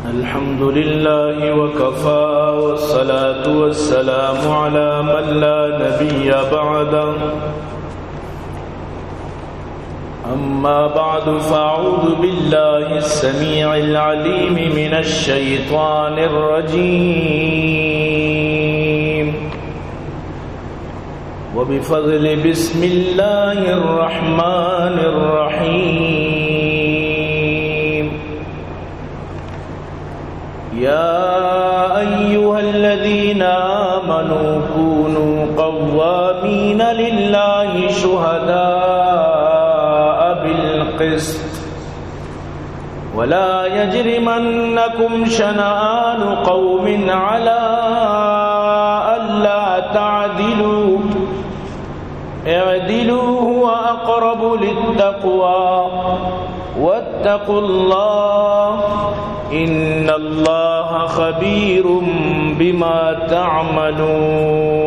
الحمد لله وكفى والصلاة والسلام على من لا نبي بعده أما بعد فأعوذ بالله السميع العليم من الشيطان الرجيم وبفضل بسم الله الرحمن الرحيم يا أيها الذين آمنوا كونوا قوامين لله شهداء بالقسط ولا يجرمنكم شنآن قوم على ألا تعدلوا اعدلوا هو أقرب للتقوى واتقوا الله إن الله خبير بما تعملون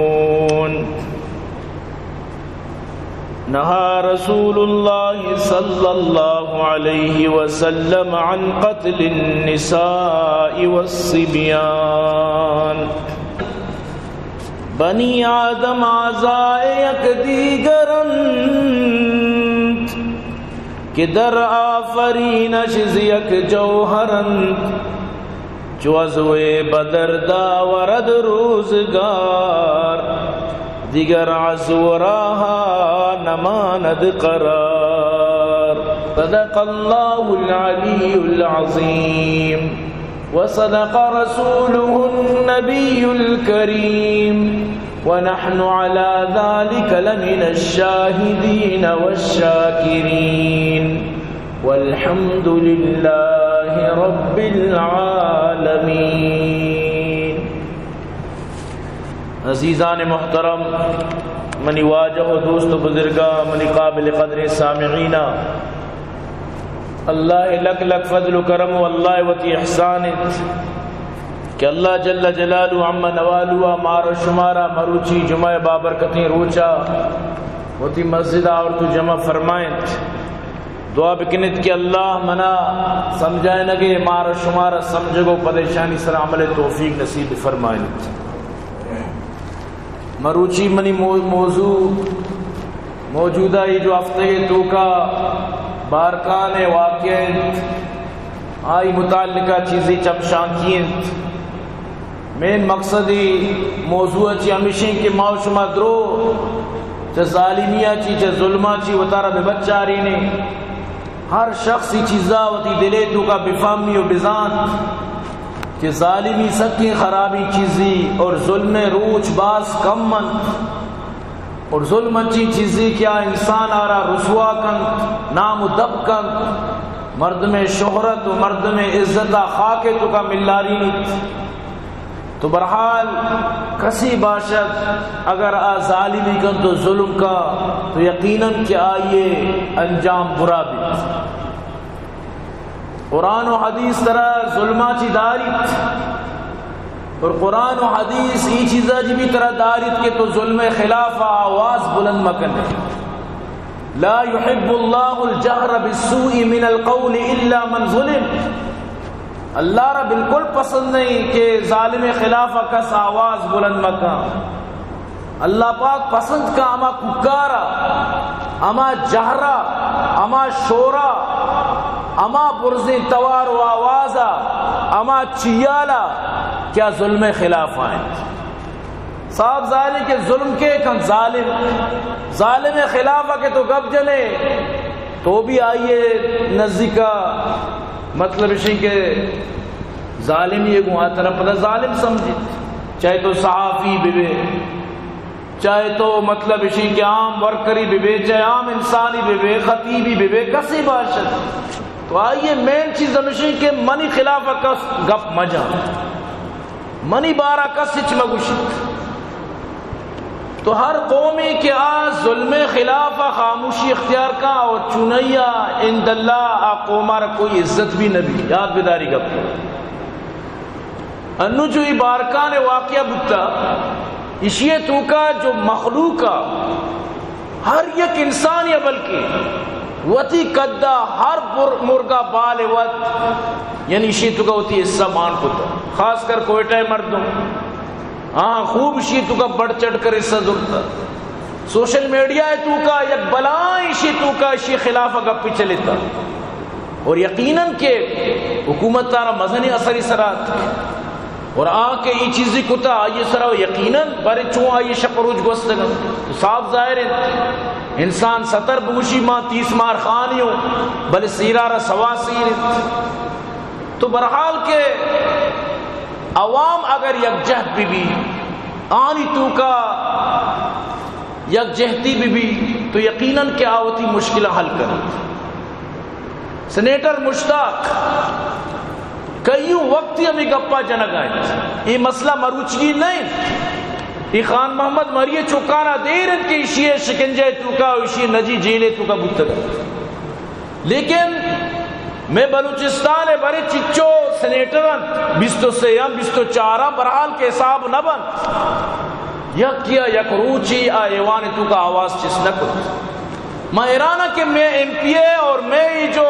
نهى رسول الله صلى الله عليه وسلم عن قتل النساء والصبيان بنی آدم آزائے یک دیگرند کہ در آفرینش یک جوہرند جو عزوے بدر داورد روزگار دیگر عزو راہا نماند قرار صدق اللہ العلی العظیم وصدق رسوله النبي الكريم ونحن على ذلك لمن الشاهدين والشاكرين والحمد لله رب العالمين عزیزان محترم منی واجہ و دوست و بزرگاں منی قابل قدر سامعین اللہ لک لک فضل و کرم و اللہ وتی احسان کہ اللہ جل جلالہ عم نوالوا مارو شمارا مروچی جمعہ بابرکتیں روچا وتی مسجد اور تو جمع فرمائیں دعا بکنت کہ اللہ منا سمجھائے نگے مارو شمارا سمجھگو پریشانی سر عمل توفیق نصیب فرمائیں مروچی منی موضوع موجودہ یہ جو ہفتے تو کا بارکان واقعات آئی متعلقہ چیزیں چمشانکین مین مقصدی موضوع چی ہمیشہ کہ ماو شما درو چا ظالمیہ چی چا ظلمہ چی وطارہ بے بچاری نے ہر شخصی چیزا وطی دلے تو کا بفامی و بزان کہ ظالمی سکی خرابی چیزی اور ظلم روچ باز کم من اور ظلم اچھی چیزیں کیا انسان آرہ رسوا کن نام و دب کن مرد میں شہرت و مرد میں عزت خاکے تو کا ملاری نیت تو برحال کسی باشد اگر ظالمی کن تو ظلم کا تو یقیناً کہ آئیے انجام برا بھی قرآن و حدیث طرح ظلمہ چی داریت اور قرآن و حدیث ای چیزا جی بھی طرح دارت کے تو ظلم خلاف آواز بلند مکن ہے لا يحب اللہ الجہر بالسوء من القول الا من ظلم اللہ را بالکل پسند نہیں کہ ظالم خلاف کس آواز بلند مکن اللہ پاک پسند کا اما ککارا اما جہرا اما شورا اما برزی توار و آوازا اما چیالا کیا ظلم خلاف آئیں صاحب ظالم کے ظلم کے کن ظالم خلاف کے تو گب جنے تو بھی آئیے نزدیکا مطلب اسی کہ ظالم یہ گوہاں طرف پتہ ظالم سمجھے چاہے تو صحافی بھی چاہے تو مطلب اسی کہ عام ورکری بھی چاہے عام انسانی بھی خطیبی بھی کسی باشد تو آئیے مین چیز ہمیشہ کہ منی خلاف کس گپ مجا منی بارہ کس سچ مگوشت تو ہر قومی کے آج ظلم خلاف خاموشی اختیار کا اور چونیا عند اللہ قومار کوئی عزت بھی نبی یاد بیداری گپ انو جو بارکان واقعہ بتا اسیے تو کا جو مخلوق کا ہر یک انسان یا بلکہ وتی کدا ہر مرغا بال وت یعنی شی تو کا ہوتی حصہ مان کو تا خاص کر کوئٹہ مردوں ہاں خوب شی تو کا بڑھ چڑھ کر حصہ ضرورتا سوشل میڈیا ہے تو کا یک بلائیں شی تو کا شی خلاف گپی چلیتا اور یقیناً کہ حکومت تارا مذہنی اثری سرات اور کے یہ چیزی کتا آئیے سرا یقیناً برے چون آئیے شپروج گوستگا تو صاف ظاہر ہے انسان 70 بوشی ماں 30 مار خانیوں بلے سیرارہ سواسیر تو برحال کے عوام اگر یک جہد بھی آنی تو کا یک جہتی بھی تو یقیناً کہ آوتی مشکلہ حل کریں. سینیٹر مشتاق کئیوں وقتی ہمیں گپا جنگ آئے یہ مسئلہ مروچگی نہیں یہ خان محمد مریے چکانا دیر کہ اشیے شکنجے چکا اشیے نجی جیلے چکا بتگا لیکن میں بلوچستان بڑے چچو سینیٹرن 24 برحال کے حساب نہ بن یک کیا یک روچی ایوان تو کا آواز چس نہ کرو میں ایرانہ کہ میں ایم پی اے اور میں جو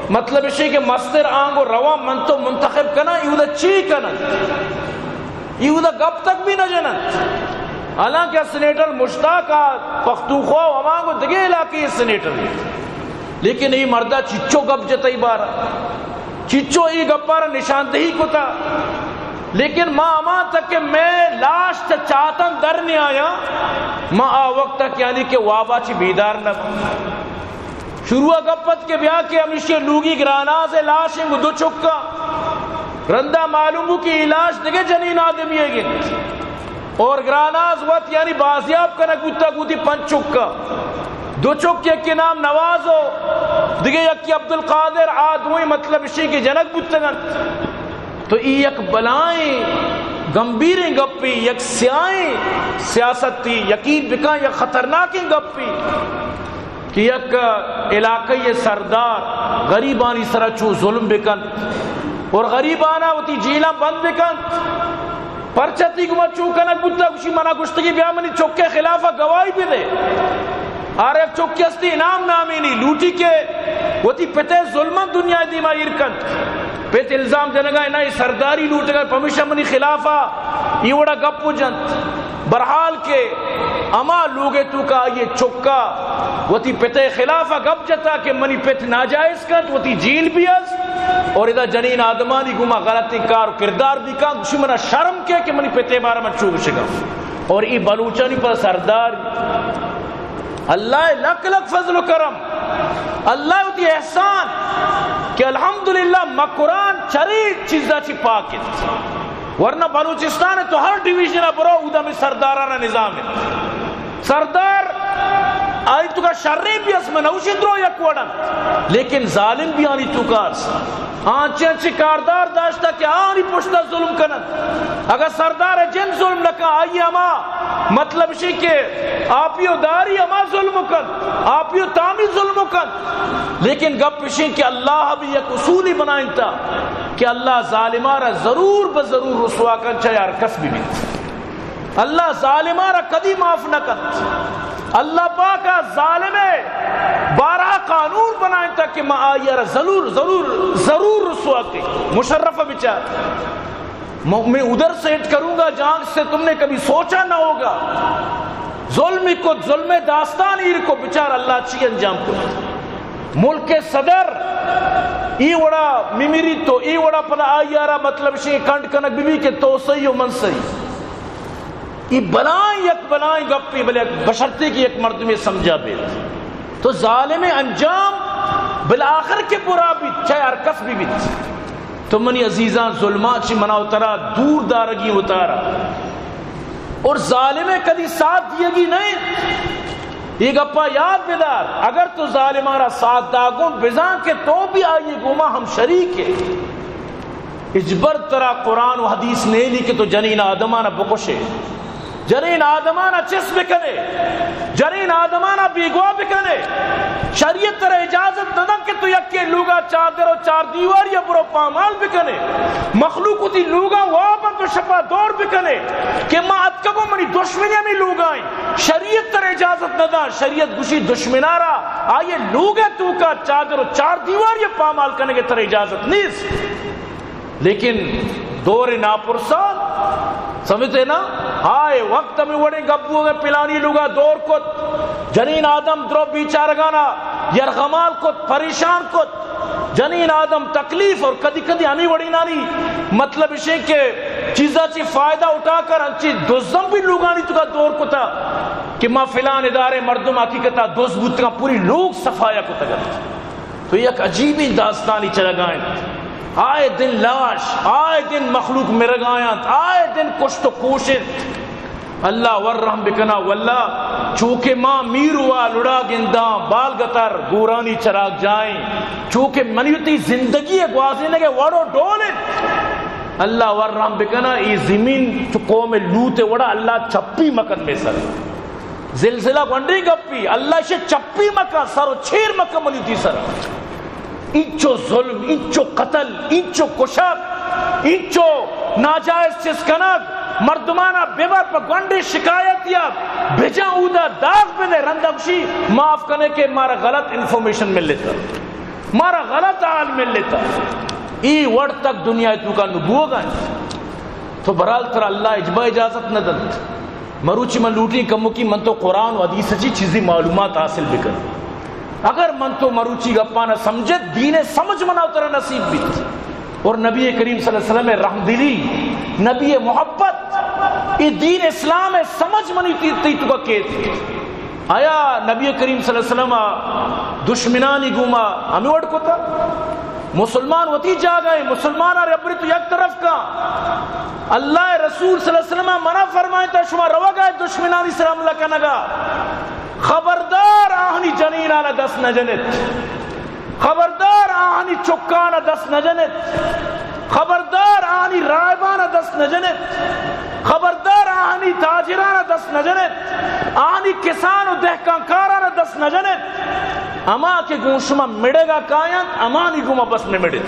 مطلب اسی کہ مستر آنگو روا من تو منتخب کنا یہ دا چی کنا یہ دا گب تک بھی نہ جنن حالانکہ سینیٹر مشتاق پختونخوا ہمانگو دگے علاقے یہ سینیٹر لیکن یہ مردہ چچو گب جتائی بارا چچو یہ گب بارا نشاندہی کو تا لیکن ماں اما تک کہ میں لاش چاہتاں در نہیں آیا ماں آ وقت تک یعنی کہ وابا چی بیدار نہ شروع گپت کے بیاہ کے ہمیشہ لوگی گراناز لاشیں گو دو چکا رندہ معلومو کی علاج دگے جنین آدمی ہے گن اور گراناز وقت یعنی بازیاب کا نگوتا گوتی 5 چکا 2 چک یک کے نام نواز ہو دگے یک کی عبدالقادر آدموی مطلب اسی کی جنک بتگن تو یک بلائیں گمبیریں گپی یک سیائیں سیاست تھی یقین بکا یک خطرناکی گپی کہ یک علاقی سردار غریبانی سرا چو ظلم بکن اور غریبانا ہوتی جیلہ بند بکن پرچتی کو چو کنک بودتا کچھ منا گشتگی بیا منی چکے خلافہ گواہی بھی دے آر ایک چکی ہستی انعام نامی نہیں لوٹی کے ہوتی پتے ظلمن دنیا دیما ارکن پیت الزام جنگا ہے نا یہ سرداری لوٹ گئے پمیشہ منی خلافہ یہ وڑا گپو جنت برحال کے اما لوگے تو کا یہ چکا وتی پتے خلافہ گپ جتا کہ منی پت ناجائز کت وتی جیل بھی از اور ادا جنین آدمانی گما غلطی کار کردار بھی کان کچھ منا شرم کے کہ منی پتے بارا من چوگ شگا اور ای بلوچانی پر سردار اللہ لک لک فضل و کرم اللہ ہوتی احسان کہ الحمدللہ مقرآن چرید چیزا چی پاکت ورنہ بلوچستان ہے تو ہر ڈیویژنہ برو اودا میں سردارانہ نظام ہے سردار آئی تو کا شرری بھی اس میں نوشی درو یک وڑن لیکن ظالم بھی آنی تو کارس آنچے انچے کاردار داشتا کہ آنی پشتا ظلم کنن اگر سردار جن ظلم لکا آئیے اما مطلب شی کہ آپیو داری اما ظلم کن آپیو تامی ظلم کن لیکن گپ پشی کہ اللہ بھی یک اصولی بنائیں تا کہ اللہ ظالمارا ضرور بضرور رسوا کن چاہے ارکس بھی اللہ ظالمارا کدی معاف نہ کن اللہ پاکا ظالم بارہ قانون بنائیں تک کہ میں آئیارا ضرور رسوا کے مشرف بچار میں ادھر سے ہٹ کروں گا جہاں سے تم نے کبھی سوچا نہ ہوگا ظلم کو ظلم داستان ایر کو بچار اللہ چی انجام کو ملک کے صدر ای وڑا میمیری تو ای وڑا پدا آئیارا مطلب شئی کنڈ کنک بی بی کے توسعی و منصعی یہ بلائیں یک بلائیں گپی بلے بشرتے کی ایک مرد میں سمجھا بیت تو ظالم انجام بالآخر کے برا بھی چاہے ارکس بھی تو منی عزیزاں ظلمات چی منا اترا دور دارگی اتارا اور ظالم کدی ساتھ دیگی نہیں یہ گپا یاد بیدار اگر تو ظالمارا ساتھ داگوں بزان کے تو بھی آئیے گوما ہم شریک ہے اجبر ترا قرآن و حدیث نہیں لی کہ تو جنین آدمانہ بکشے جنین آدمانا چس بکنے، جنین آدمانا بیگوا بکنے، شریعت تر اجازت نہ کہ تو یکی لوگا چادر و چار دیوار یا برو پامال بکنے، مخلوق تی لوگا وابا تو شپا دور بکنے کہ ما اتکبو منی دشمنی میں لوگائیں، شریعت تر اجازت نہ دا، شریعت گوشی دشمنارا آئیے لوگا تو کا چادر و چار دیوار یا پامال کرنے کے تر اجازت نہیں، لیکن دور ناپرسا سمجھتے نا، آئے وقت میں وڑے گبو میں پلانی لوگا دور کت، جنین آدم درو بیچارگانا یرغمال کت، پریشان کت، جنین آدم تکلیف اور کدی کدی ہمیں وڑی ناری، مطلب اسے کہ چیزا چی فائدہ اٹھا کر انچی دوزم بھی لوگانی تو کا دور کتا کہ ما فلان ادارے مردم حقیقتا دوز بودتا پوری لوگ صفایا کتا گا، تو یک عجیبی داستانی چلا گائیں، آئے دن لاش، آئے دن مخلوق مرگایاں، آئے دن کشت و کوشت، اللہ ورحم بکنا واللہ چونکہ ماں میر ہوا لڑا گنداں بال گتر گورانی چراغ جائیں، چونکہ منیتی زندگی ایک واضح نگے وڑو ڈولے، اللہ ورحم بکنا یہ زمین چو قوم لوتے وڑا اللہ چپی مکن میں سر زلزلہ گنڈی گپی، اللہ اسے چپی مکن سر و چھیر مکن منیتی سر، انچو ظلم، انچو قتل، انچو کشک، انچو ناجائز چسکنک، مردمانہ بیمار پر گنڈی شکایت یا بھجا اودا داغ بنے رندگشی معاف کرنے کے مارا غلط انفارمیشن مل لیتا، مارا غلط حال مل لیتا، ای وڑ تک دنیا اتنو کا نبوہ گئے، تو برحال تر اللہ اجبا اجازت نہ دلت، مروچی من لوٹی کمو کی من تو قرآن و حدیث چی چیزی معلومات حاصل بکر، اگر من تو مروچی گپانا سمجھت دین سمجھ مناو ترہ نصیب بھی، اور نبی کریم صلی اللہ علیہ وسلم رحمدلی، نبی محبت، یہ دین اسلام سمجھ منی تی تو کا کہتے آیا نبی کریم صلی اللہ علیہ وسلم دشمنانی گوما ہمیں وڑ کو تھا، مسلمان وطی جا گئے، مسلمان آرے اپنی تو یک طرف کا، اللہ رسول صلی اللہ علیہ وسلم منع فرمائے تا شما روا گئے دشمنانی سر حملہ کنگا، خبردار آہنی جنینانا دست نجنت، خبردار آہنی چکانا دست نجنت، خبردار آہنی رائبانا دست نجنت، خبردار آہنی تاجرانا دست نجنت، آہنی کسان و دہکانکارانا دست نجنت، اما کے گوشما مڑے گا کائن امانی گوما بس میں مڑے،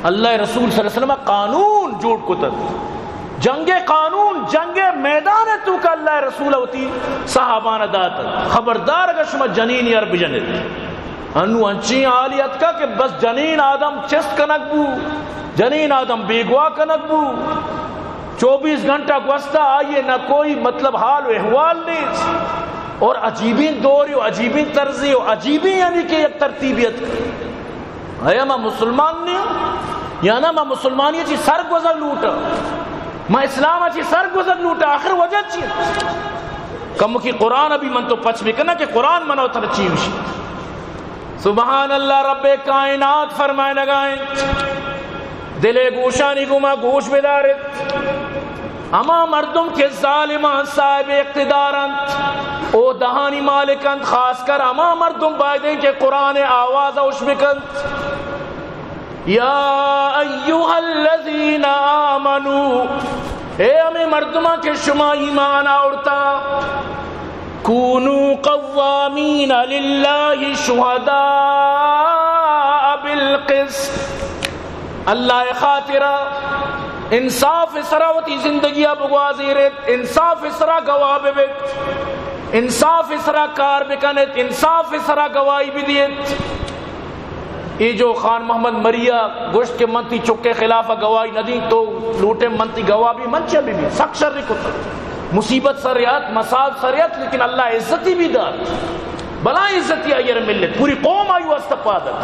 اللہ رسول صلی اللہ علیہ وسلم قانون جوڑ کو تد، جنگ قانون، جنگ میدان تو کا اللہ رسول ہوتی صحابان داتا، خبردار اگر شما جنین یار بجنت، انو انچی آلیت کا کہ بس جنین آدم چست کنک بو، جنین آدم بیگوا کنک بو، 24 گھنٹہ گوستا آئیے نہ کوئی مطلب حال و احوال نہیں، اور عجیبین دوری و عجیبین طرزی و عجیبین یعنی کہ یک ترتیبیت ہے، میں مسلمان نہیں ہوں یا نہ میں مسلمانی چی سر گزر لوٹا، میں اسلام چی سر گزر لوٹا، آخر وجہ چی کم کی قرآن ابھی من تو پچ بکنا کہ قرآن منو تر چیوشی، سبحان اللہ رب کائنات فرمائے لگائیں، دلے گوشانی گما گوش بدارت، اما مردم کے ظالمان صاحب اقتدارند او دہانی مالکند، خاص کر اما مردم بائدیں کہ قرآن آواز اوش بکند، یا ایوہ الذین آمنو، اے ہمیں مردمہ کے شما ایمان آورتا، کونو قوامین للہ شہداء بالقسط، اللہ خاطرہ انصاف سراوتی زندگی بگوازیرت، انصاف سرا گواہ بیت، انصاف سرا کار بکنت، انصاف سرا گواہی بدیت، یہ جو خان محمد مریا گوشت کے منتی چکے خلاف گواہی ندی تو لوٹے منتی گواہ بھی منچہ بھی سخت شر کتا، مصیبت سریات مساد سریات، لیکن اللہ عزتی بھی دار، بلا عزتی آئیر ملت، پوری قوم آئیو استفادت،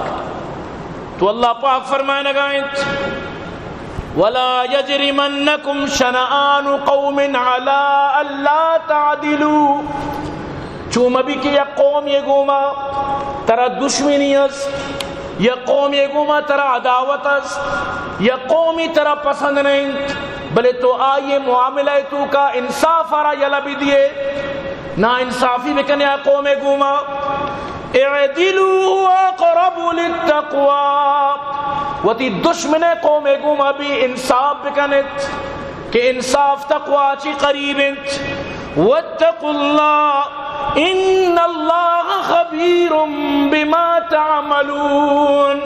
تو اللہ پاک فرمائے لگائیں، وَلَا يَجْرِمَنَّكُمْ شَنَآنُ قَوْمٍ عَلَىٰ أَلَّا تَعْدِلُوا، چوم ابھی کہ یا قوم یہ گوما ترا دشمنی اس، یا قوم یہ گوما ترا عداوت اس، یا قومی ترا پسند نہیں، بلے تو آئیے معاملہ تو کا انصاف آرہ یلا بھی دیے، نا انصافی بکنے یا قوم گوما، اعدلوا اقرب للتقوی، وتی دشمن قوم گوما بھی انصاف بکنت کہ انصاف تقوی چی قریب انت، واتقوا اللہ ان اللہ خبیر بما تعملون.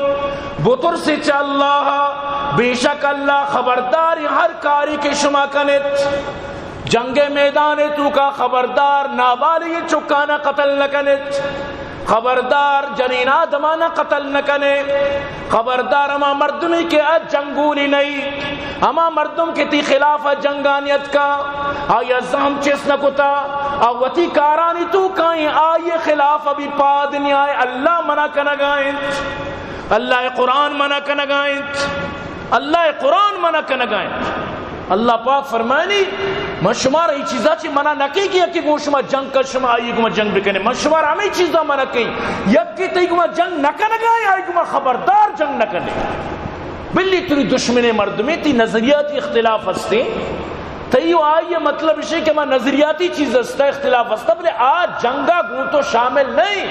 بطر سے چا اللہ بے شک اللہ خبردار ہر کاری کے شما کنت. جنگ میدان تو کا خبردار نابالغ چکانا قتل نہ کنت. خبردار جنین آدمانہ قتل نہ کنے. خبردار اما مردمی کے جنگولی نہیں. اما مردم کے تی خلاف جنگانیت کا آیا زہم چیس نہ کتا آوتی کارانی تو کائیں آئیے خلاف ابھی پادنی آئے. اللہ منع کنگائیں. اللہ قرآن منع کنگائیں. اللہ قرآن منع کنگائیں. اللہ پاک فرمائنی من شمار ای چیزا چی منع نکی کہ یکی گو شما جنگ کر شما آئی گو جنگ بکنے. من شمار ہمیں چیزا منع کی یکی تی گو جنگ نکنگائی آئی گو خبردار جنگ نکنے. بلی تری دشمن مردمی تی نظریاتی اختلاف ہستے تیو آئیے مطلب اسے کہ میں نظریاتی چیز ہستا اختلاف ہستا بلے آج جنگا گون تو شامل نہیں.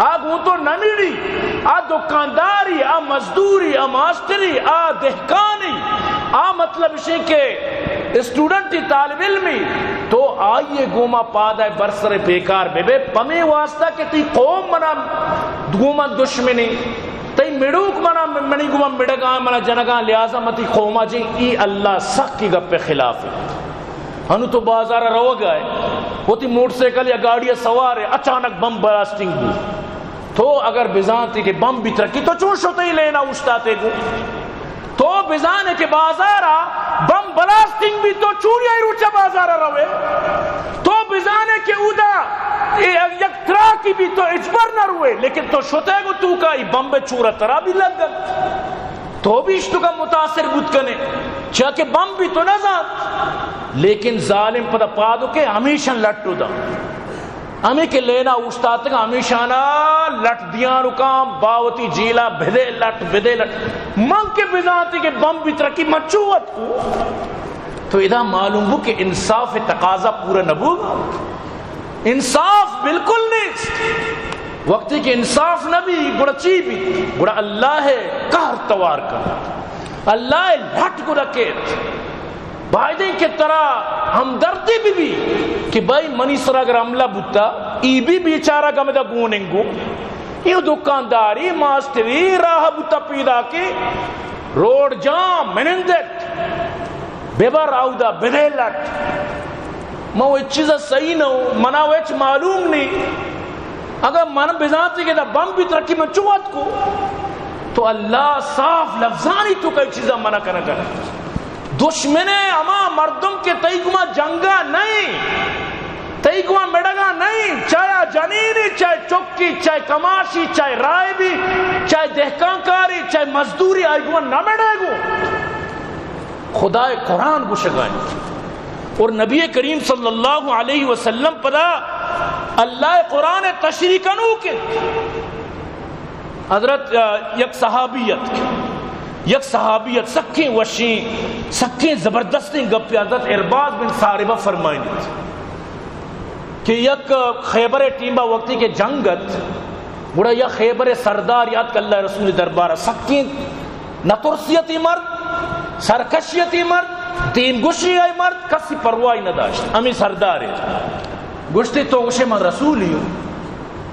آ گون تو نمیڑی آ دکانداری آ مزدوری آ ماسٹری آ دہکانی آ مطلب اسے کہ اسٹوڈنٹی طالب علمی تو آئیے گوما پادائے برسر بیکار بے بے پمیں واسطہ کہ تی قوم منا گوما دشمنی تی مڑوک منا منی گوما مڑگاں منا جنگاں لہذا متی قوما جی ای اللہ سخت کی گپ خلاف ہے. ہنو تو بازارہ رو گئے وہ تی موٹر سیکل یا گاڑی سوار ہے اچانک بم بلاسٹنگ بھی تو اگر بزانتی کہ بم بھی ترکی تو چون شوتے ہی لینا اچھتاتے گو تو بزانے کے بازارہ بم بلاسٹنگ بھی تو چوری آئی روچہ بازارہ روے تو بزانے کے اودا یک تراکی بھی تو اجبر نہ روے لیکن تو شوتے گو تو کا بم بے چورا ترا بھی لگ گل تو بھی اشتو کا متاثر بود کنے چاہ کہ بم بھی تو نہ ذات لیکن ظالم پدا پادو کے ہمیشہ لٹو دا ہمیں کہ لینا استاد کا ہمیشہ نا لٹ دیاں رکام باوتی جیلا بھدے لٹ من کے بزانتی کے بم بھی ترکی مچوت کو تو ادا معلوم ہو کہ انصاف تقاضا پورا نبو انصاف بالکل نہیں وقتی کہ انصاف نبی گڑا چی بھی گڑا اللہ ہے قہر توار کر اللہ لٹ گڑا کیت بھائی کے طرح ہمدردی بھی کہ بھائی منی سر اگر عملہ بوتا ای بھی بیچارہ گمدہ گوننگو یہ دکانداری ماسٹری راہ بوتا پیدا کی روڈ جام منندت بیبر آودا بدھیلت وہ چیزا صحیح نہ ہو منا ویچ معلوم نہیں اگر من بزانتی کہ دا بم بھی ترکی میں چوت کو تو اللہ صاف لفظانی تو کئی چیزا منع کرنا دشمنے اما مردم کے تیگما جنگا نہیں تیگما مڈگا نہیں چاہے جنینی چاہے چکی چاہے کماشی چاہے رائے بھی چاہے دہکانکاری چاہے مزدوری آئیگما نہ مڈے گو خدا قرآن کو شگائیں اور نبی کریم صلی اللہ علیہ وسلم پدا اللہ قرآن تشریح کنو کے حضرت یک صحابیت سکھیں وشیں سکھیں زبردستیں گپی حضرت ارباز بن ساربہ فرمائیں کہ یک خیبر ٹیمبا وقتی کے جنگت بڑا یا خیبر سردار یاد کہ اللہ رسول دربارہ سکھیں نترسیتی مرد سرکشیتی مرد تین گشی آئی مرد کسی پروائی نہ داشت ہمیں سردار ہے گشتی تو گشی من رسولی ہوں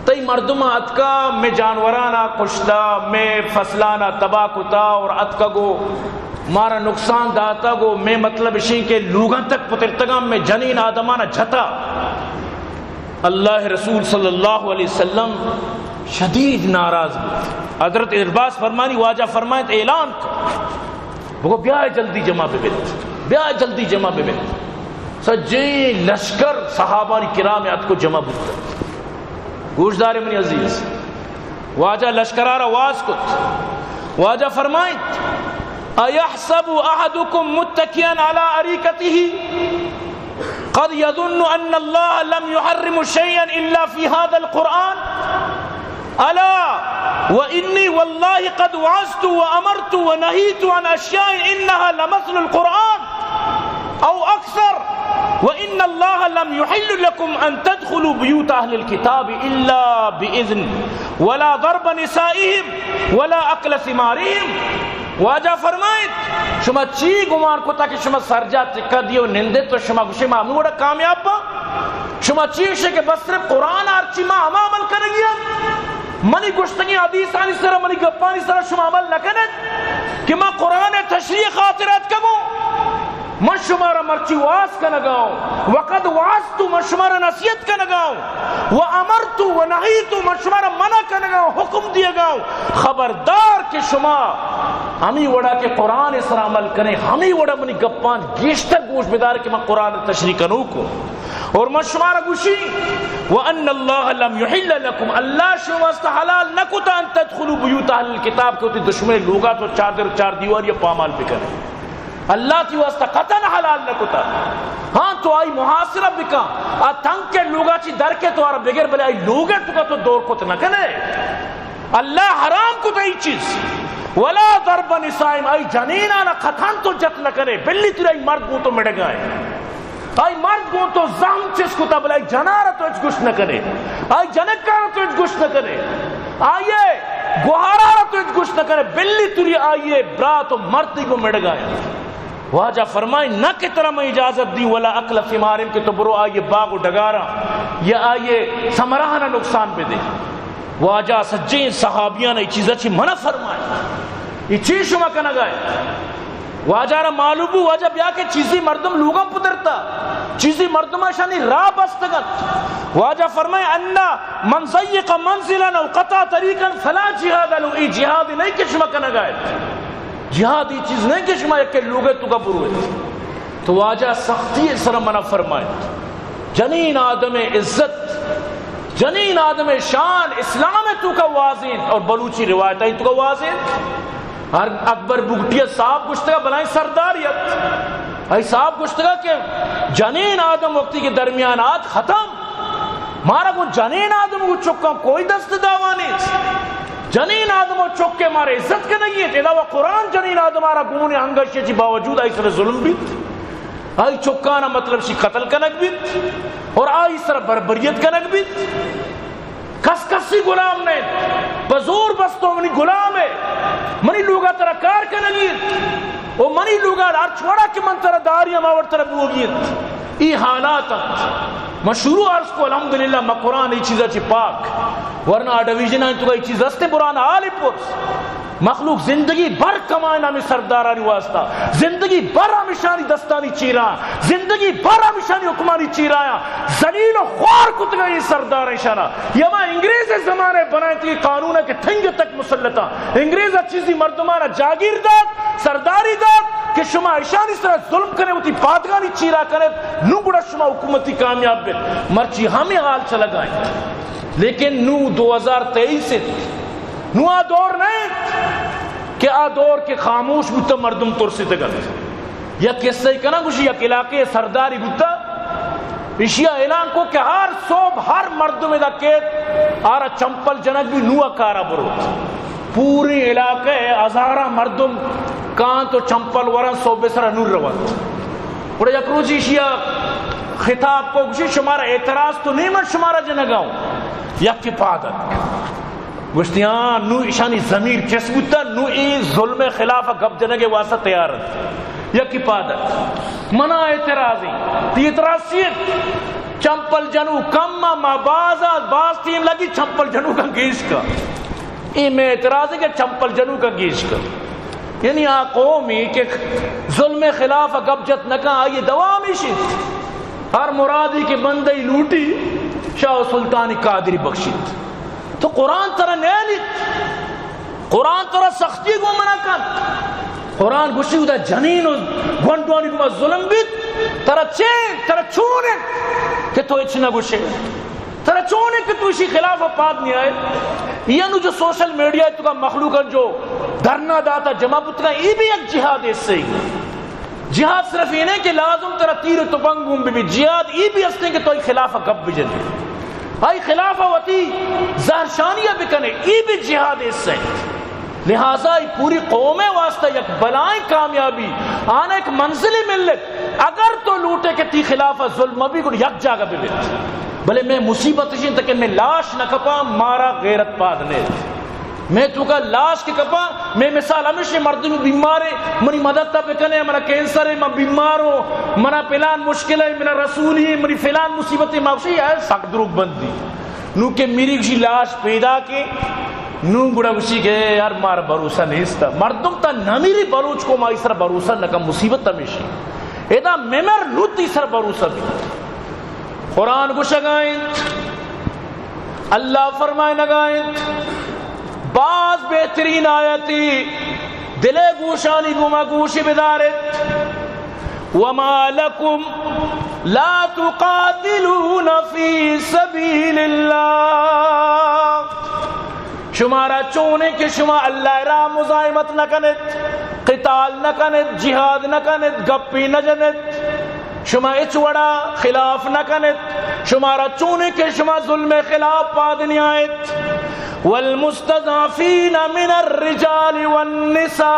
تی مردم اتکا میں جانورانا کشتا میں فصلانا تباہ کتا اور اتکا گو مارا نقصان داتا گو میں مطلب اسی کے لوگن تک پترتگا میں جنین آدمانا جھتا اللہ رسول صلی اللہ علیہ وسلم شدید ناراض بود حضرت ارباز فرمانی واجہ فرمائیں اعلان وہ بیائے جلدی جمع بے بیت بیائے جلدی جمع بے بیت سجی لشکر صحابہ کرام ات کو جمع بتا گوشدار منی عزیز واجہ لشکرار آواز کت واجہ فرمائیں ایحسب احدکم متکیاً علی اریکته قد یظن ان اللہ لم یحرم شیئا الا فی هذا القرآن الا وانی واللہ قد وعظت وامرت ونہیت عن اشیاء انها لمثل القرآن او اکثر وَإِنَّ اللَّهَ لَمْ يُحِلُّ لَكُمْ أَن تَدْخُلُوا بِيُوتَ أَهْلِ الْكِتَابِ إِلَّا بِإِذْنٍ وَلَا ضَرْبَ نِسَائِهِمْ وَلَا أَكْلَ ثِمَارِهِمْ واجہ فرمائیں شما چی گمان کو تاکہ شما سرجا تکا دیو نندے تو شما گوشے معمول بڑا کامیاب با شما چیش ہے کہ بس صرف قرآن آرچی ما ہما عمل کرے گیا منی گشتگی حدیث آنی سرہ منی گپانی سرہ شما عمل نہ کرے کہ ما قرآن تشریح خاطرات کبو من شمارا مرچی واس کا نگاؤں وقد واسطو من شمارا نصیحت کا نگاؤں وامرتو ونہیتو من شمارا منع کا نگاؤں حکم دیا گاؤں خبردار کہ شما ہمیں وڑا کے قرآن اس طرح عمل کریں ہمیں وڑا منی گپان گیشتر گوش بدار کہ میں قرآن تشریح کنو کو اور من شمارا گوشی وَأَنَّ اللَّهَ لَمْ يُحِلَّ لَكُمْ اللہ شما است حلال نکتا ان تدخلوا بیوت اہل الکتاب کے ہوتی دشمن لوگا تو چار دیوار یا پامال بکریں اللہ کی واسطہ قطن حلال نکتا ہاں تو آئی محاصرہ بکا تنگ کے لوگا چی در کے تو آرہ بغیر بلے آئی لوگے تو کا تو دور کت نہ کنے اللہ حرام کو تی چیز ولا ضرب نسائم آئی جنینانا قطن تو جت نہ کرے بلی تیرے آئی مرد گو تو مڑے گائے آئی مرد گو تو زہم چیز کو تا بلے آئی جنارہ تو اچھ گوش نہ کرے آئی جنکارہ تو اچھ گوش نہ کرے آئیے گوہارہ تو اچھ گوش نہ کرے بلی تیرے آئیے برات و مردی کو مڑے گائے واجہ فرمائے نہ کہ طرح میں اجازت دی ولا اکل ثمارم کہ تو برو آئیے باغ و ڈگارا یا آئیے سمراہنہ نقصان پہ دے واجہ سجین صحابیاں نے یہ چیز اچھی منع فرمائے یہ چیز شما کا نگائے واجہ را معلوم واجہ بیا کہ چیزی مردم لوگاں پدرتا چیزی مردم شانی راہ بستگت واجہ فرمائے انا من ضیق منزلا او قطع طریقا فلا جہاد لو ای جہاد نہیں کہ شما کا نگائے جہادی چیز نہیں کہ شما یک لوگے تو کا بروے تو واجہ سختی سر منع فرمائے جنین آدم عزت جنین آدم شان اسلام تو کا واضح اور بلوچی روایت ہے تو کا واضح اکبر بگٹیہ صاحب گشتگا بلائیں سرداریت ای صاحب گشتگا کہ جنین آدم وقتی کے درمیانات ختم مارا کو جنین آدم کو چکا کوئی دست دعویٰ نہیں جنین آدم و چکے مارے عزت کے نہیں ہے تیدا وہ قرآن جنین آدم آرہ گونے ہنگشی چی باوجود آئی سر ظلم بیت آئی چکانا مطلب شی قتل کنک بیت اور آئی سر بربریت کنک بیت کس کسی غلام نے بزور بستو منی غلام ہے منی لوگا ترہ کار کنگیت او منی لوگا ارچوڑا کی من ترہ داری ہماور ترہ بوگیت ای حالات میں شروع عرض کو الحمدللہ میں قرآن ای چیزا چی پاک ورنہ ڈویژن آئی تو کا ای چیز استے برانا آلی پرس مخلوق زندگی بھر کمائنا میں سردارانی واسطہ زندگی بھر ہمیشانی دستانی چیران زندگی بھر ہمیشانی حکمانی چیرایا زلیل و خوار کتگا یہ سردار اشارہ یہ ماں انگریز زمانے بنائے تھی قانون ہے کہ تھنگ تک مسلطہ انگریز چیزی مردمانہ جاگیر داد سرداری داد کہ شما اشانی اس طرح ظلم کرے ہوتی پادگانی چیرا کرے نو بڑا شما حکومتی کامیاب بے مرچی ہمیں حال چلا گائیں لیکن نو 2023 سے نو آ دور نہیں کہ آ دور کے خاموش بودتا مردم ترسی تگت یا کس سے کنا کچھ یک علاقے سرداری بودتا اشیاء اعلان کو کہ ہر صوب ہر مردم ادا کیت آرہ چمپل جنک بھی نو اکارا برو پوری علاقے ہزارہ مردم کان تو چمپل ورن صوبے سر نور روان بڑے یک روچی اشیاء خطاب کو کچھ شمارا اعتراض تو نہیں من شمارا جنگاؤں یک کی پادت گوشتیاں نو اشانی ضمیر کس بودتا نو ای ظلم خلاف گب جنگے واسطہ تیارت یکی پادت منع اعتراضی تی اعتراضیت چمپل جنو کم ما باز تیم لگی چمپل جنو کا گیش کا ای میں اعتراضی کہ چمپل جنو کا گیش کا یعنی قومی کہ ظلم خلاف گب جت نکا آئیے دوامی شید ہر مرادی کے بندی لوٹی شاہ سلطانی قادری بخشید تو قرآن ترہ نیلیت قرآن ترہ سختی کو منع کن قرآن گوشی ہوتا جنین و گونڈوانی کو ظلم بیت ترہ چین ترہ چونے کہ تو اچھنا گوشے ترہ چونے کہ تو اسی خلاف پاد نہیں آئے یہ نو جو سوشل میڈیا ہے تو کا مخلوقاً جو دھرنا داتا جمع بتنا یہ بھی ایک جہاد اس سے ہی جہاد صرف یہ نہیں کہ لازم ترہ تیر تو بنگوں بھی جہاد یہ بھی اس نے کہ تو خلاف گب بھی جنے آئی خلافہ وطی زہرشانیہ بکنے ای بھی جہاد اس سے لہذا ای پوری قوم واسطہ یک بلائیں کامیابی آنا ایک منزلی ملت اگر تو لوٹے کہ تی خلافہ ظلم بھی کن یک جاگہ بلت بلے میں مصیبت شین تک میں لاش نہ کپا مارا غیرت پاد نے میں تو کا لاش کے کپا میں مثال ہمیشہ مردوں بیمار ہے منی مدد تا بکنے منا کینسر ہے میں بیمار ہوں منا فلان مشکل ہے منا رسول ہے منی فلان مصیبت ہے ماوشی ہے سخت دروغ بندی نو کہ میری کسی لاش پیدا کی نو گڑا کسی کہ یار مار بھروسہ نہیں استا مردم تا نمیری بروچ کو ما اسرا بھروسہ نکا مصیبت تمیشی ایدا میمر نو تیسرا بھروسہ بھی قرآن کو شگائیں اللہ فرمائے نگائیں بعض بہترین آیتی دلے گوشانی گما گوشی بدارت وما لکم لا تقاتلون فی سبیل اللہ شمارا چونے کہ شما اللہ را مزاحمت نہ کنت قتال نہ کنت جہاد نہ کنت گپی نہ جنت شما اچوڑا خلاف نہ کنت شمارا چونے کہ شما ظلم خلاف پادنی آئیت والمستضعفین من الرجال والنساء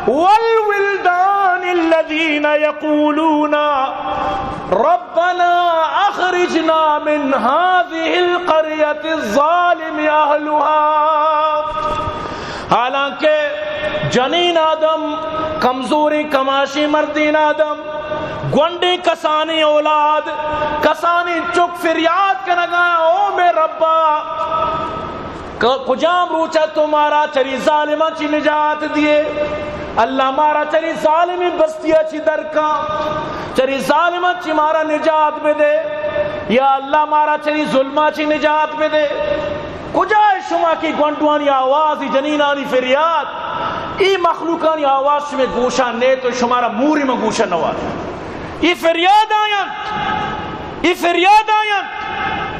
والولدان الذين يقولون ربنا اخرجنا من هذه القرية الظالم اهلها حالانکہ جنین آدم کمزوری کماشی مردین آدم گونڈی کسانی اولاد کسانی چک فریاد کنگا او میں ربا کجام روچا تمہارا چری ظالمہ چی نجات دیے اللہ مارا چری ظالمی بستیا چی درکا چری ظالمہ چی مارا نجات میں دے یا اللہ مارا چری ظلمہ چی نجات میں دے کجائے شما کی گونڈوانی آوازی جنینانی فریاد ای مخلوقانی آواز میں گوشہ نے تو شمارا موری میں گوشہ نواز ای فریاد آیاں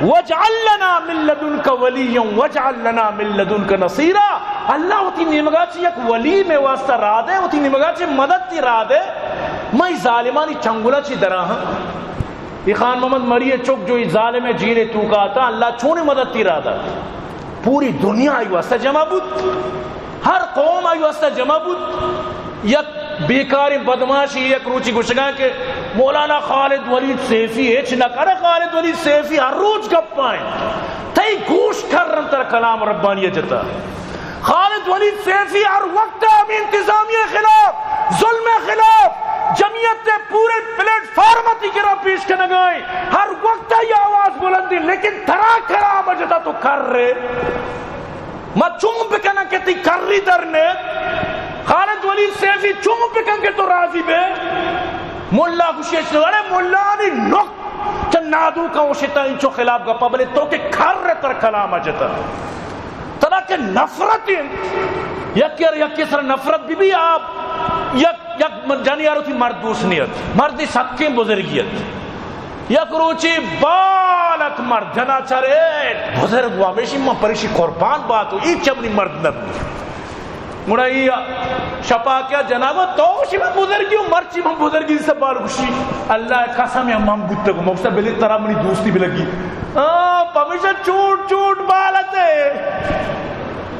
وَاجْعَلْ لَنَا مِن لَدُنْكَ وَلِيًّا وَاجْعَلْ لَنَا مِن لَدُنْكَ نَصِيرًا اللہ ہوتی نمگا چی یک ولی میں واسطہ را دے ہوتی نمگا چی مدد تی را دے میں ظالمانی چنگولا چی درا ہاں یہ خان محمد مریے چک جو ظالم جیلے تو کا آتا اللہ چونے مدد تی را دا پوری دنیا آئی واسطہ جمع بود ہر قوم آئی واسطہ جمع بود یک بیکاری بدماشی یک روچی گشگاں کہ مولانا خالد ولید سیفی ایچ نہ کرے خالد ولید سیفی ہر روز گپ پائیں تئی گوش کر رہن تر کلام ربانی جتا خالد ولید سیفی ہر وقت ہمیں انتظامیہ خلاف ظلم خلاف جمعیت نے پورے پلیٹ فارمتی کرا پیش کے نگائیں ہر وقت یہ آواز بلندی لیکن ترا کلام جتا تو کر رہے ما چون بکنا کہتی کر رہی درنے خالد ولید سیفی چون بکن کے تو راضی بے مولا خوشیش نوارے مولا آنی نک چن نادو کا وشتا انچو خلاف گپا بلے تو کہ کھر رہ تر کلام جتا ترا کہ نفرت یک سر نفرت بھی آپ یک جانی آرو تھی مرد دوسنیت مردی سکیں بزرگیت یک روچی بالک مرد جنا چرے بزرگ ہوا بیشی ماں پریشی قربان بات ہو ایک چبنی مرد نبی مڑائی شپا کیا جنابہ تو شی میں بزرگی ہوں مرچی میں بزرگی سے بار گوشی اللہ قسم ہے ہم گتے کو مقصد بلی طرح منی دوستی بھی لگی پمیشہ چوٹ چوٹ بالتے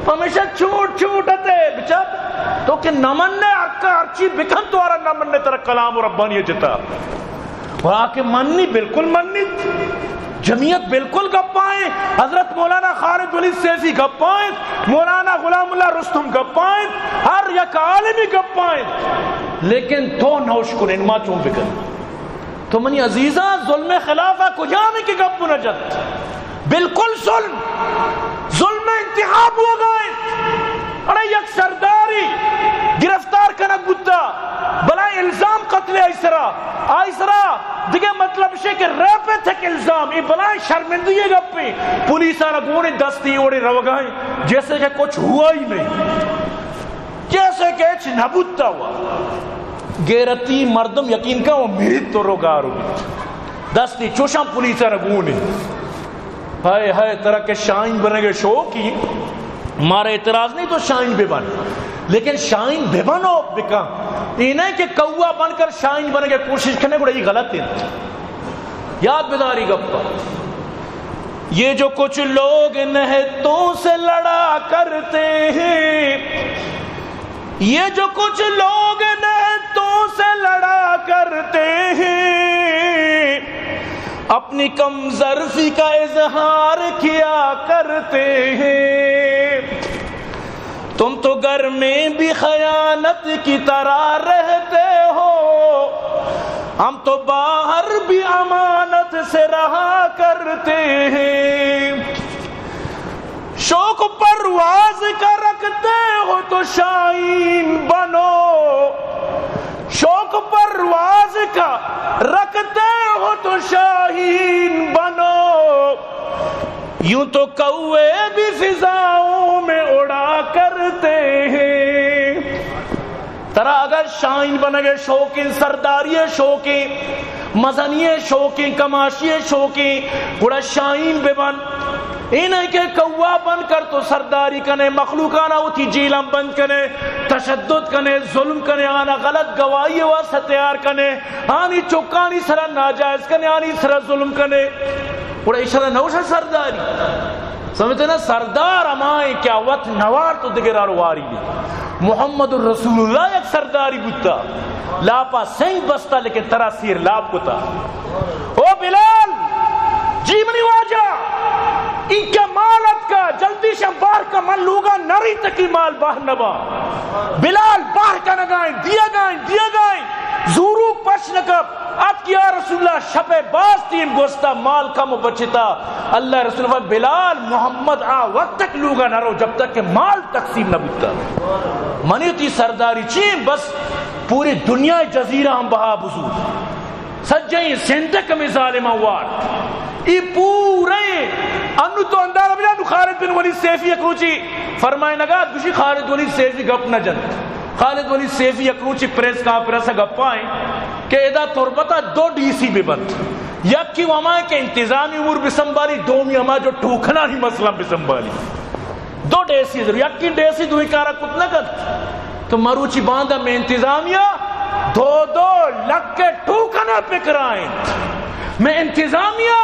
ہمیشہ چھوٹ چھوٹتے بچاب تو کہ نمنے اکا ہرچی بکن تو آرہ نمنے ترہ کلام و ربانی جتا وہاں کے مننی بالکل مننی جمعیت بالکل گپائیں حضرت مولانا خالد ولید سیفی گپائیں مولانا غلام اللہ رستم گپائیں ہر یک عالمی گپائیں لیکن تو نوش کن انما چون بکن تو منی عزیزہ ظلم خلافہ کجامی کی گپ نجت بالکل ظلم انتخاب ہو گئے ارے یک سرداری گرفتار کنک بودتا بلا الزام قتل آئسرا دیگه مطلب شے کہ ریپے تک الزام یہ بلا شرمندگی گپی پولیس آنا گونے دستی اوڑے روگائیں جیسے کہ کچھ ہوا ہی نہیں جیسے کہ اچھ نبودتا ہوا غیرتی مردم یقین کا وہ میری تو روگار ہوگی دستی چوشم پولیس آنا گونے ہائے ہائے طرح کے شائن بنے گے شو کی ہمارا اعتراض نہیں تو شائن بے بن لیکن شائن بے بن ہو بکا یہ نہیں کہ کوا بن کر شائن بنے گے کوشش کرنے کو یہ غلط ہے یاد بیداری گپا یہ جو کچھ لوگ نہتوں سے لڑا کرتے ہیں یہ جو کچھ لوگ نہتوں سے لڑا کرتے ہیں اپنی کم ظرفی کا اظہار کیا کرتے ہیں. تم تو گھر میں بھی خیانت کی طرح رہتے ہو، ہم تو باہر بھی امانت سے رہا کرتے ہیں. شوق پرواز کا رکھتے ہو تو شاہین بنو، شوق پرواز کا رکھتے ہو تو شاہین بنو. یوں تو کوے بھی فضاؤں میں اڑا کرتے ہیں. ترا اگر شاہین بن گئے، شوقین سرداری شوقین مزنی شوقین کماشی شوقین بڑا شاہین بے بن انہیں کہ کوا بن کر تو سرداری کنے، مخلوقانہ ہوتی جیلم بند کنے، تشدد کنے، ظلم کنے، آنا غلط گواہی واسطہ تیار کنے، آنی چکانی سرا ناجائز کنے، آنی سرا ظلم کنے. بڑا اشارہ نوشہ سرداری سمجھتے نا. سردار ہمائیں کیا وقت نوار تو دگرار واری بھی. محمد الرسول اللہ ایک سرداری بتا لاپا سنگ بستا لیکن تراسیر لاب کتا. او بلال جی منی واجہ ان کا مالت کا جلدی سے باہر کا من لوگا نری تکی مال باہر نبا. بلال باہر کا نگائیں دیا گائیں زورو پش نکب. اب کیا رسول اللہ شب باز تین گوستا مال کم بچتا. اللہ رسول اللہ بلال محمد وقت تک لوگا نہ رو جب تک کہ مال تقسیم نہ بکتا. منی تی سرداری چین بس پوری دنیا جزیرہ ہم بہا بزور سجائیں سندک میں ظالمہ وار ای پورے انو تو اندازہ بجا نو خالد بن ولید سیفی اکروچی فرمائے نگا دوشی خالد ولید سیفی گپ نہ جن. خالد ولید سیفی اکروچی پریس کانفرنس گپ پائیں کہ ادا تربتا 2 ڈی سی بے بند، یک کی وہاں کہ انتظامی امور بسنبالی، دومی ہما جو ٹوکنا ہی مسئلہ بسنبالی. 2 ڈی سی ضرور، یک کی ڈی سی دوئی کارا کت نہ کر تو مروچی باندھا میں انتظامیہ 2 لگ کے ٹوکنا پکرائیں. میں انتظامیہ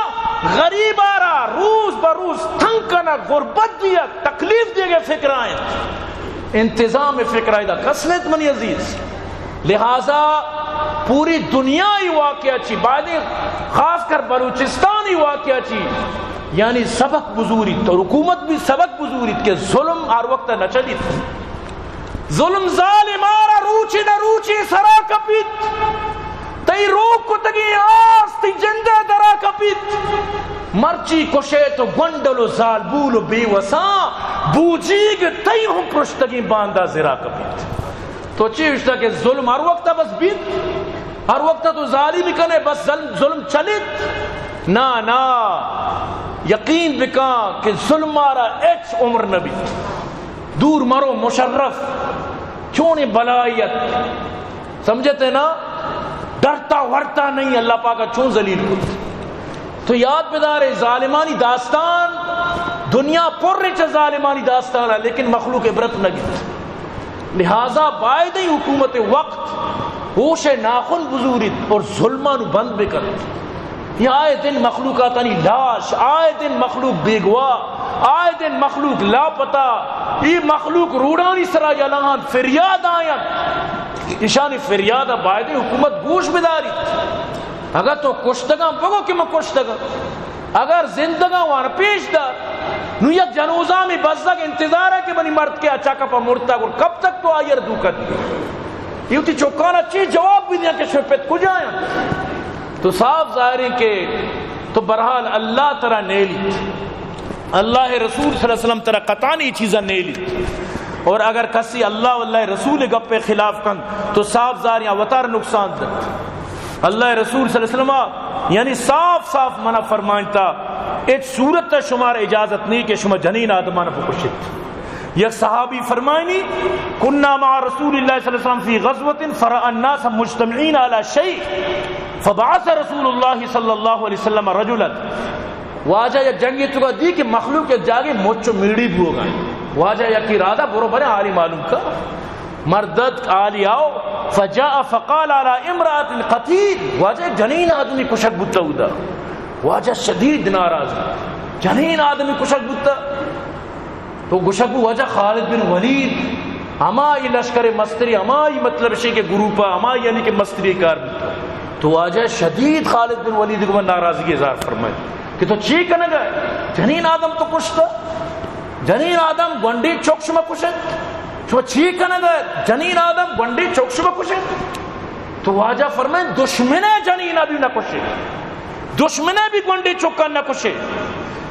غریب آرہ روز بروز تھنکنا غربت دیا تکلیف دے گئے فکرائیں. انتظام فکرائیں دا قسمت منی عزیز. لہذا پوری دنیا ہی واقعہ چی بعد خاص کر بلوچستان ہی واقعہ چی یعنی سبق بزوری تو حکومت بھی سبق بزوری کہ ظلم ہر وقت نہ چلی. ظلم ظالم آرہ روچی نہ روچی سرا کپیت تی روک کو تگی آس تی جندہ درا کپیت مرچی کشے تو گنڈلو زال بولو بے وساں بوجیگ تی ہم پرشتگی باندہ زرا کپیت. تو چیشتا کہ ظلم ہر وقت بس بیت، ہر وقت تو ظالمی کنے بس ظلم چلیت نا یقین بکا کہ ظلم مارا ایچ عمر نبی دور مرو مشرف چونے بلائیت سمجھتے نا ڈرتا ورتا نہیں اللہ پاکا چون ذلیل کو. تو یاد بدارے ظالمانی داستان دنیا پر رچ ظالمانی داستان ہے لیکن مخلوق عبرت نگی. لہذا باید ہی حکومت وقت ہوش ناخن بزورت اور ظلمان بند بکرت. یہ آئے دن مخلوقاتانی لاش، آئے دن مخلوق بیگوا، آئے دن مخلوق لاپتا، یہ مخلوق روڑانی سرا یلان فریاد آیت اشانی فریاد باید حکومت گوش بداری. اگر تو کشتگاں بگو کہ میں کشتگاں، اگر زندگاں وہاں پیش دار نو یک جنوزہ میں بزدگ انتظار ہے کہ بنی مرد کے اچھا کپا مرتا گر کب تک تو آئیر دوکت دی یہ تی چوکانا چیز جواب بھی دیا کہ شپت کو جائیں. تو صاف ظاہر ہے کہ تو برحال اللہ ترہ نیلی اللہ رسول صلی اللہ علیہ وسلم ترہ قطانی چیزیں نیلی. اور اگر کسی اللہ واللہ رسول گپ پہ خلاف کن تو صاف ظاہر یا وطار نقصان دے. اللہ رسول صلی اللہ علیہ وسلم یعنی صاف منع فرمائنتا ایک صورت تا شمار اجازت نہیں کہ شما جنین آدمان کو کشت. یک صحابی فرمائنی کننا مع رسول اللہ صلی اللہ علیہ وسلم فی غزوت فرأى الناس مجتمعین علی شیء فبعث رسول اللہ صلی اللہ علیہ وسلم رجلا. واجہ یک جنگی چکا دی کہ مخلوق ایک جاگے مچو میڑی بھی ہو گئے. واجہ یک ارادہ برو بنے عالی معلوم کا مردد عالی آؤ فجاء فقال على امرأة قتیل. واجہ ایک جنین آدمی کشک بتا ہوتا. واجہ شدید ناراض جنین آدمی کشک بتا تو گشک واجہ خالد بن ولید ہمائی لشکر مستری ہمائی مطلب شے کے گروپا ہمائی یعنی کہ مستری کار بتا تو واجہ شدید خالد بن ولید کو ناراضگی اظہار فرمائے کہ تو چی کنے گئے جنین آدم تو کشتا جنین آدم گنڈی چوکشما کشے تو چی کنے گئے جنین آدم گنڈی چوکشما کشے تو واجہ فرمائے دشمنے جنین ابھی نہ کشے دشمنے بھی گنڈی چوکا نہ کشے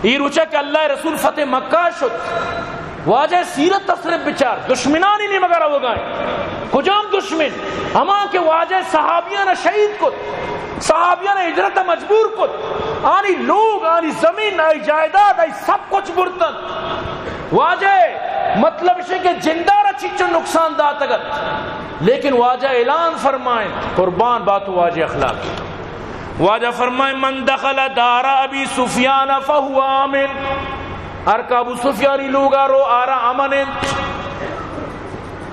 یہ روچہ کہ اللہ رسول فتح مکہ شد واجہ سیرت تصرف بچار دشمنانی نہیں مگر ہو گئے کجام دشمن ہما کہ واجہ صحابیان شہید کت صحابیان ہجرت مجبور کت آنی لوگ آنی زمین آئی جائیداد آئی سب کچھ برتن واجہ مطلب ہے کہ جندارہ چیچو نقصان دات اگر لیکن واجہ اعلان فرمائیں قربان بات واجہ اخلاق واجہ فرمائیں من دخل دار ابی سفیان فہو آمن ارکا ابو سفیانی لوگا رو آرا امن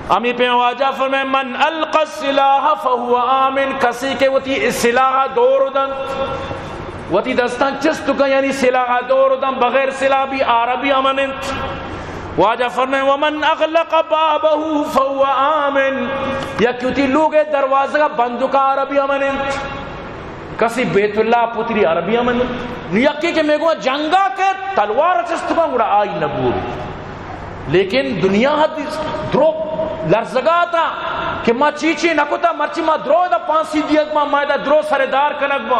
امی پہ واجہ فرمائے من القى السلاح فهو آمن کسی کے وتی سلاح دور دن وتی دستان چستو کا یعنی سلاح دور دن بغیر سلاح بھی عربی امن واجہ فرمائے ومن اغلق بابه فهو آمن یا کیوتی لوگ دروازہ کا بندو کا عربی امن کسی بیت اللہ پتری عربی امن یکی کہ میں گوہ جنگا کے تلوار چستو کا گوڑا آئی نبور لیکن دنیا حدیث درو لرزگا تا کہ ما چیچی نکوتا مرچی ما درو دا پانسی دیت ما دا درو سردار کنک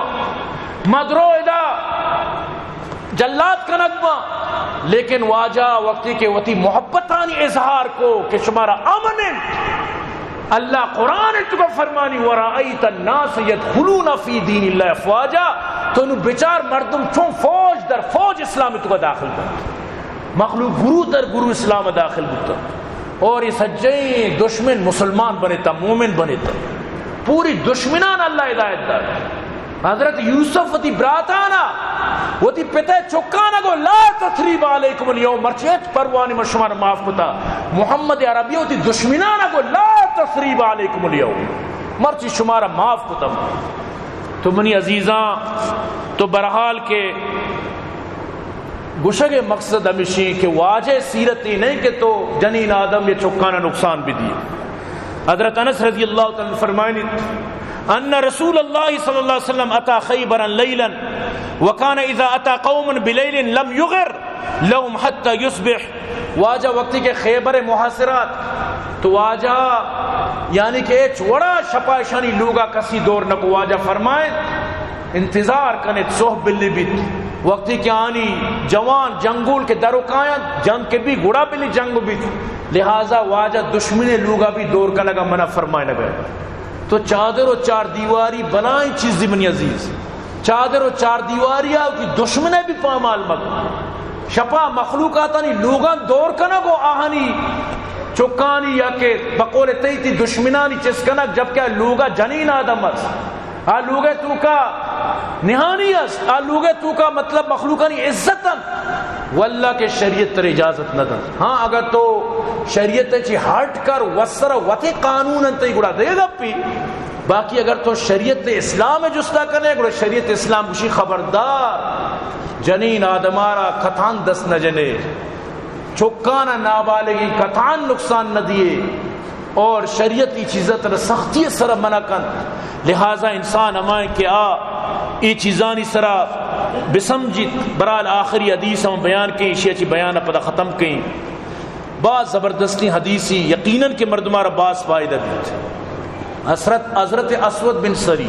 ما درو دا جلات کنک لیکن واجہ وقتی کے وقتی محبتانی اظہار کو کہ شمارا امن اللہ قرآن تو کا فرمانی ورائیت الناس یدخلون فی دین اللہ افواجا تو انہوں بچار مردم چون فوج در فوج اسلامی تو کا داخل کرتا مخلوق گرو در گرو اسلام داخل بتا اور یہ سجین دشمن مسلمان بنے تا مومن بنے تا پوری دشمنان اللہ ہدایت دار حضرت یوسف وتی براتانا وتی پتہ چکانا کو لا تثریب علیکم اليوم مرچیت پروانی مشمار معاف کتا محمد عربی وتی دشمنانا کو لا تثریب علیکم اليوم مرچی شمارا معاف کتا تو منی عزیزاں تو برحال کے گشگ مقصد ہمیشہ کہ واجہ سیرت ہی نہیں کہ تو جنین آدم یہ چکانا نقصان بھی دی حضرت انس رضی اللہ تعالی فرمائنی ان رسول اللہ صلی اللہ علیہ وسلم اتا خیبرا لیلا وکان اذا اتا قوم بلیل لم یغر لهم حتی یصبح واجہ وقتی کے خیبر محاصرات تو واجہ یعنی کہ چوڑا شپاشانی لوگا کسی دور نکو واجہ فرمائے انتظار کنت صحب بلی بیت وقتی کہ آنی جوان جنگول کے درکایا جنگ کے بھی گڑا بلی جنگ بھی لہذا واجہ دشمن لوگا بھی دور کا لگا منع فرمائے لگا تو چادر و چار دیواری بنائیں چیزی منی عزیز چادر و چار دیواری کی دشمنے بھی پامال مگا شپا مخلوقاتانی لوگاں دور کنگو آہنی چکانی یا کہ بقول تیتی دشمنانی چسکنک جبکہ لوگا جنین آدم است لوگے تو کا نہانی است لوگے تو کا مطلب مخلوقانی عزتاً واللہ کے شریعت تر اجازت نہ دن ہاں اگر تو شریعت چی ہٹ کر وسر وطی قانون انتا ہی گڑا دے گا پی باقی اگر تو شریعت اسلام جستا کرنے گڑا شریعت اسلام کشی خبردار جنین آدمارا کتان دس نہ جنے چکانا نابالگی کتان نقصان نہ دیے اور شریعتی چیزت سختی سر منع کن لہذا انسان ہمائیں کہ ای چیزانی سرا بسمجت برال آخری حدیث ہم بیان کہیں شیعی بیان پدا ختم کہیں بعض زبردستی حدیثی یقیناً کہ مردمارا بعض فائدہ دیت حضرت اسود بن سری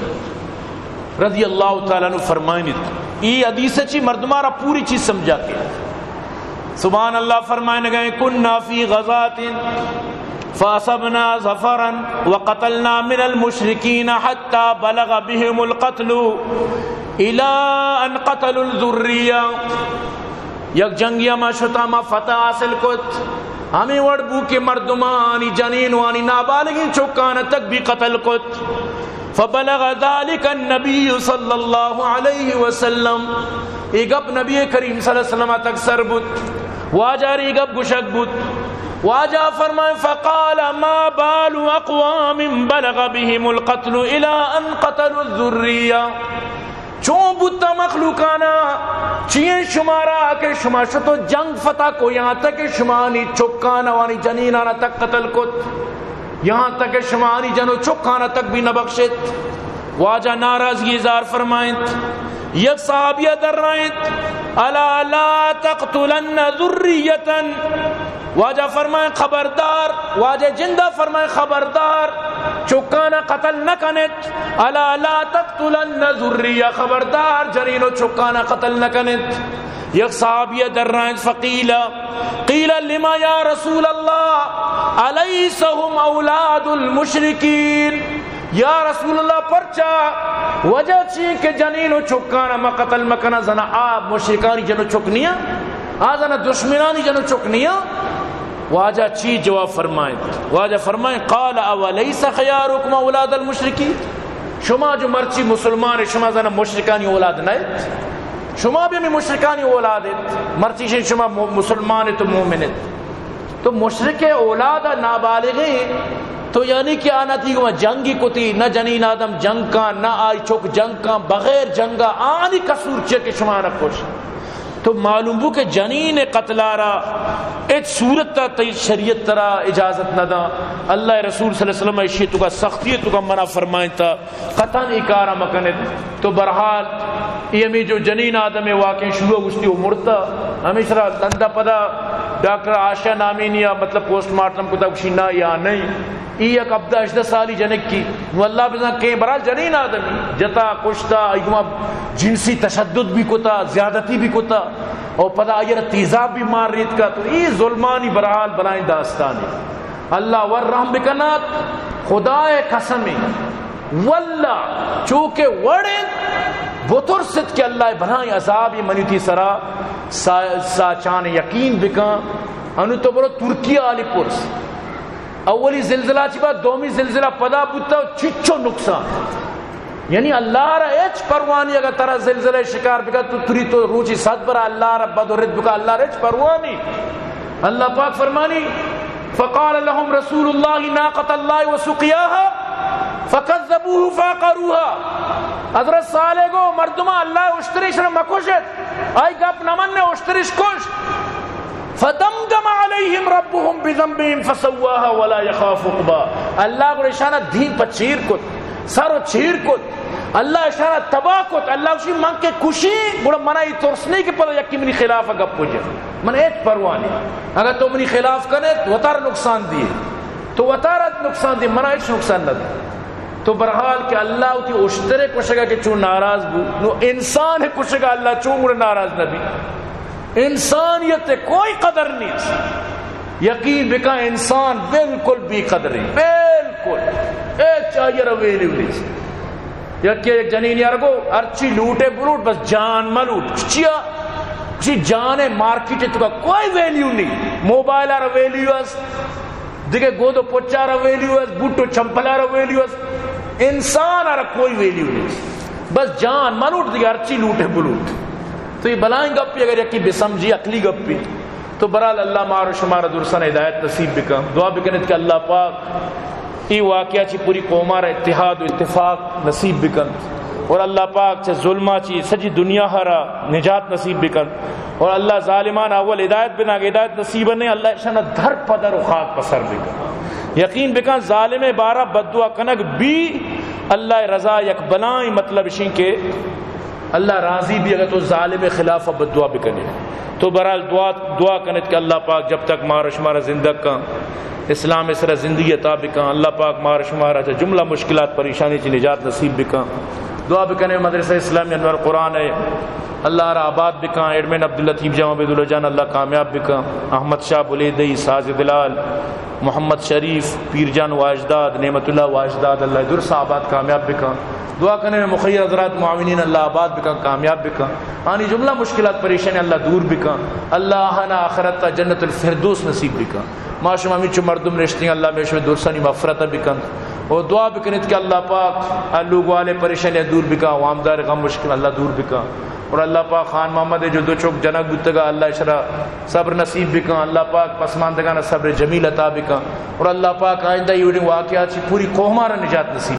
رضی اللہ تعالیٰ عنہ فرمائنیت ای حدیث چی مردمارا پوری چیز سمجھا کے سبحان اللہ فرمائنے گئے کننا فی غزات فاصبنا ظفرا وقتلنا من المشركين حتى بلغ بهم القتل الى ان قتلوا الذريه یک جنگیا ما شتا ما فتح حاصل کت ہمیں وڑبو کے مردمانی جنین وانی نابالغین چوکانا تک بھی قتل کت فبلغ ذلك النبي صلی اللہ علیہ وسلم ایک اب نبی کریم صلی اللہ علیہ وسلم تک سر بود واجہ ایک اب گشک بود واجہ فرمائے فقال ما بال اقوام بلغ بهم القتل الى ان قتلوا الذریہ چون بودتا مخلوقانا چین شمارا کہ شما شتو جنگ فتح کو یہاں تک شمانی چکانا وانی جنینانا تک قتل کت یہاں تک شمانی جنو چکانا تک بھی نبخشت واجہ ناراضگی اظہار فرمائیں، یک صحابیہ در رائیں الا لا تقتلن ذریتا، واجہ فرمائیں خبردار، واجہ جندہ فرمائیں خبردار چکانا قتل نہ کنت، الا لا تقتلن ذریہ، خبردار جنین و چکانا قتل نہ کنت۔ یک صحابیہ در رائیں قیل لما یا رسول اللہ الیس هم اولاد المشرکین، یا رسول اللہ پرچا وجہ چی کہ جنین و چکانا ما قتل مکنا زنا آب مشرکانی جنو چکنیا آزنا دشمنانی جنو چکنیا۔ واجہ چی جواب فرمائیں، واجہ فرمائیں قال اولیس خیارکم اولاد المشرکین، شما جو مرچی مسلمان شما زنا مشرکانی اولاد نہیں، شما بھی مشرکانی اولاد مرچی شما مسلمان تو مومنت، تو مشرک اولاد نابالغی تو یعنی کہ آنا تھی کہ جنگی کتی نہ جنین آدم جنگ کا نہ آئی چوک جنگ کا بغیر جنگا آنی قصور چکے شما نہ خوش، تو معلوم ہو کہ جنین قتلارا ایک صورت تا تی شریعت ترا اجازت نہ دا، اللہ رسول صلی اللہ علیہ وسلم اشی تو کا سختی تو کا منع فرمائیں تا قطن اکارا مکند۔ تو برحال یہ ہمیں جو جنین آدم واقع شروع گشتی وہ مرتا ہمیشہ لندہ پدا ڈاکٹر آشا نامینیا مطلب پوسٹ مارٹم کو تک شینا یا نہیں ای یک ابدا 18 سالی جنک کی نو اللہ بزن کہیں برحال جنین آدمی جتا کشتا ایگما جنسی تشدد بھی کتا زیادتی بھی کتا اور پدا آئیر تیزاب بھی مار ریت کا، تو ای ظلمانی برحال بلائیں داستانی اللہ ورحم بکنات خدا قسمی واللہ چونکہ وڑیں بطر ست کہ اللہ بنائیں عذابی منیتی سرا ساچان یقین بکن انو تو برو ترکیہ آلی پرس اولی زلزلہ چی بات دومی زلزلہ پدا بودتا چچو نقصان، یعنی اللہ را ایچ پروانی اگر ترہ زلزلہ شکار بکا تو تری تو روچی صد برا اللہ را بد و رد بکا اللہ را ایچ پروانی۔ اللہ پاک فرمانی فقال لهم رسول اللہ ناقۃ اللہ وسقیاها فکذبوه فعقروها، حضرت صالح کو مردمہ اللہ اشتریش را مکشت آئی گپ نمن نے اشتریش کشت، فدمدم علیہم ربهم بذنبهم فسواها ولا يخاف عقباها، اللہ کو اشارہ دین پر چیر کت سر و چیر کت، اللہ اشارہ تباہ کت، اللہ اسی من کے کشی بڑا منائی ترسنے کے پتہ یکی منی خلاف گپ پوچھے من ایک پروانی اگر تو منی خلاف کرے تو وطار نقصان دیے تو وطارت نقصان دیے منہ ایچ نقصان نہ دی۔ تو برحال کہ اللہ تی اشترے کشگا کہ چون ناراض بو نو انسان ہے کشگا اللہ چون گڑا ناراض نہ بھی، انسانیت کوئی قدر نہیں، یقین بکا انسان بالکل بھی قدری بالکل ایک چاہیے رویلی ہوئی یکی ایک جنین یارگو ارچی لوٹے بلوٹ بس جان ملوٹ چیا کسی جانے مارکیٹ تو کا کوئی ویلیو نہیں، موبائل آرہ ویلیو اس دیکھے گودو پوچا رہا ویلیو اس بوٹو چمپلا رہا ویلیو اس، انسان آرہ کوئی ویلیو نہیں بس جان ملوٹ دیکھے ارچی لوٹے بلوٹ۔ تو یہ بلائیں گپی اگر یکی بے سمجھی عقلی گپی تو برحال اللہ مارو شمارا درسن ہدایت نصیب بکا، دعا بکنت کہ اللہ پاک ای واقعہ چی پوری قومارا اتحاد و اتفاق نصیب بکن اور اللہ پاک چی ظلمہ چی سجی دنیا ہرا نجات نصیب بکن اور اللہ ظالمان اول ہدایت بنا کہ ہدایت نصیب نہیں اللہ شنہ دھر پدر و خاک پسر بکن، یقین بکن ظالم بارہ بددعا کنک بھی اللہ رضا یک بلائیں مطلب شین کے اللہ راضی بھی اگر تو ظالم خلاف بددعا بکنے تو برحال دعا کنت کہ اللہ پاک جب تک مارا شمارا زندگ کا اسلام اسرا زندگی عطا بکا، اللہ پاک مارا شمارا جملہ مشکلات پریشانی چی نجات نصیب بکا، دعا بکنے مدرسہ اسلامی انوار قرآن ہے اللہ را آباد بکا، ایڈمن عبداللطیف جامع عبداللہ جان اللہ کامیاب بکا، احمد شاہ بلیدئی ساز دلال محمد شریف پیر جان واجداد نعمت اللہ واجداد اللہ درس آباد کامیاب بکا، دعا کرنے میں مخیر حضرات معاونین اللہ آباد بکا کامیاب بکا، آنی جملہ مشکلات پریشانی اللہ دور بکا، اللہ آنا آخرت تا جنت الفردوس نصیب بکا، معاشم ہمیں چو مردم رشتیں اللہ میں شوی درسانی مغفرت بکن اور دعا بکنت کہ اللہ پاک لوگ والے پریشانی دور بکا، وامدار غم مشکل اللہ دور بکا اور اللہ پاک خان محمد جو دو چوک جنک بتگا اللہ شرع صبر نصیب بکا، اللہ پاک پسماندگانا صبر جمیل عطا بکا اور اللہ پاک آئندہ یہ واقعات پوری قومارا نجات نصیب